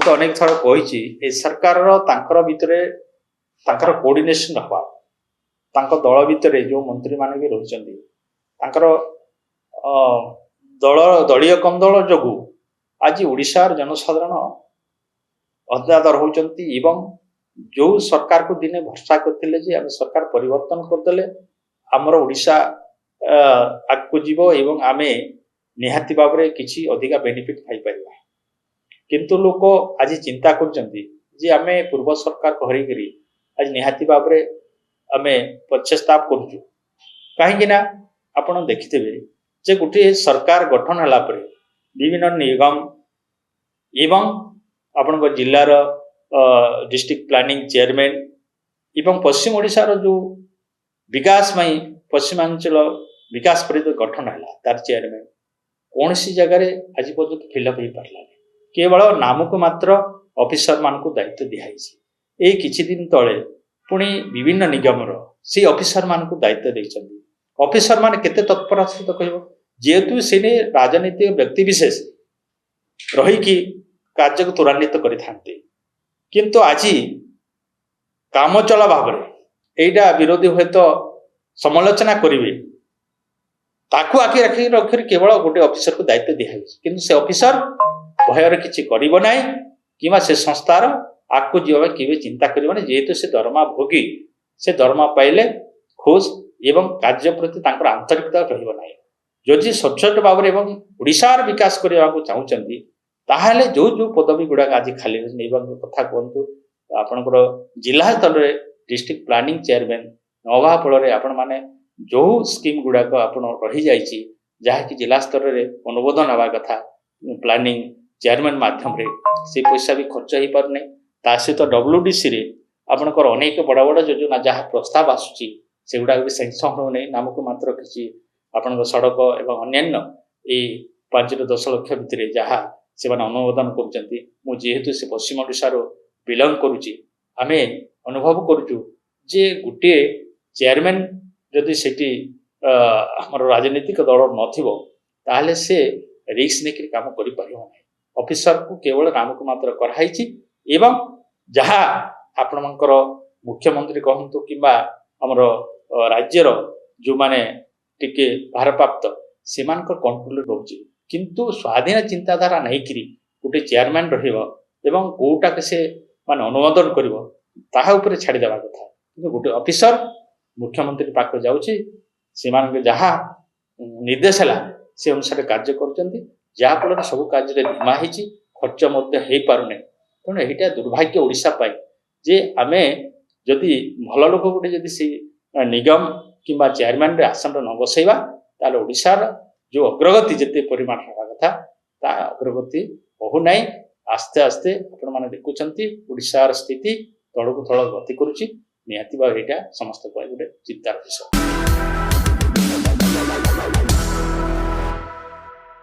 तो अनेक थर कही ए सरकार भितर कोऑर्डिनेशन हवा दल भितर जो मंत्री मान भी रही दल दलीय कंदल जो आज ओडिशार जनसाधारण अदादर होती जो सरकार को दिने भरसा करते जे आम सरकार परिवर्तन करदे आमर ओडिशा आगको जीव एवं आमे निहाती भाव में किसी अधिका बेनिफिट पाई परिबा किंतु लोक आज चिंता करछंती जे आमे पूर्व सरकार को हरिकरी आज निहाती भाव में आमे पश्चाताप करूछु कहीं ना आपण देखिथिबे जे गोटे सरकार गठन होला परे विभिन्न निगम एवं आपण जिलार डिस्ट्रिक्ट प्लानिंग चेयरमैन एवं पश्चिम ओडिशा रो जो विकास मई पश्चिमांचल विकास परिषद गठन है तार चेयरमैन कौन सी जगह आज पर्यटन फिलअप हो पार्ला केवल नाम को मात्र ऑफिसर मान को दायित्व दिखाई किछि दिन तले पुणी विभिन्न निगम से ऑफिसर मान को दायित्व देइछन्ती ऑफिसर मान केते तत्पर सहित कहब जेहेतु से राजनीतिक व्यक्ति विशेष रही कि कार्य को त्वरान्वित करिथान्ते किंतु आज काम चला भाव एटा विरोधी हुए तो समालोचना करेंगे ताकू आखि रखी रखी केवल गोटे ऑफिसर को दायित्व दिखाई किंतु से ऑफिसर भयर किसी करिबो नाही किमा से संस्थार आगको जीवा किबे चिंता करिबो नाही जेहेतु से दरमा भोगी से दरमा पाइले खुश एवं कार्य प्रति तांकर आंतरिकता रहिबो नाही जदि सचोट भाव में एवं ओडिशार विकास करने को चाहूँगी ताहले जो जो पदवी गुड़ाक आज खाली कथा कहतु आपणकर जिला स्तर में डिस्ट्रिक्ट प्लानिंग चेयरमैन नवा फल आपण मैंने जो स्कीम गुड़ाक आप रही जाइए जहाँकि जिला स्तर में अनुमोदन हवा कथा प्लानिंग चेयरमैन माध्यम से पैसा भी खर्च हो पारना ता सहित WDC रे आपणकर अनेक बड़ बड़ योजना जहाँ प्रस्ताव आसूची से गुड़ाक भी सैंक्शन होने नामक मात्र किसी आपण सड़क एवं अन्यान्य ये 5 ରୁ 10 लाख भितर जहाँ से अनुमोदन करेतु से पश्चिम ओडिशार बिलंग करुच्ची आम अनुभव करुचु जे गोटे चेयरमैन जदि सेठी आमर राजनीतिक दल नाले से रिस्क नहीं काम कर ऑफिसर को केवल नाम को मात्र कराई एवं जहाँ आपणकर मुख्यमंत्री कहतु कि आमर राज्यर जो माने टिके भारप्राप्त से कंट्रोल रोचे किंतु स्वाधीन चिंताधारा नहीं करी गोटे चेयरमैन एवं कौटा से मान अनुमोदन कर छाड़देवा कथा कि गोटे ऑफिसर मुख्यमंत्री पाक जाऊँगी से जहाँ निर्देश है से अनुसार कार्य कर सब कार्य धीमा हो खर्च हो पारे तेणु यहाँ दुर्भाग्य ओडिशा जे आमे जदि भल लोक गोटे जदि से निगम किंबा चेयरमैन आसन न बसैवा ताले ओडिशार जो अग्रगति जिते परिमाण होगा कथा ता अग्रगति हो ना आस्ते आस्ते आपण मैंने देखुं ओडिशार स्थिति तलक तल गति करुच्ची निहाती भाव यहाँ समस्त गोटे चिंतार विषय।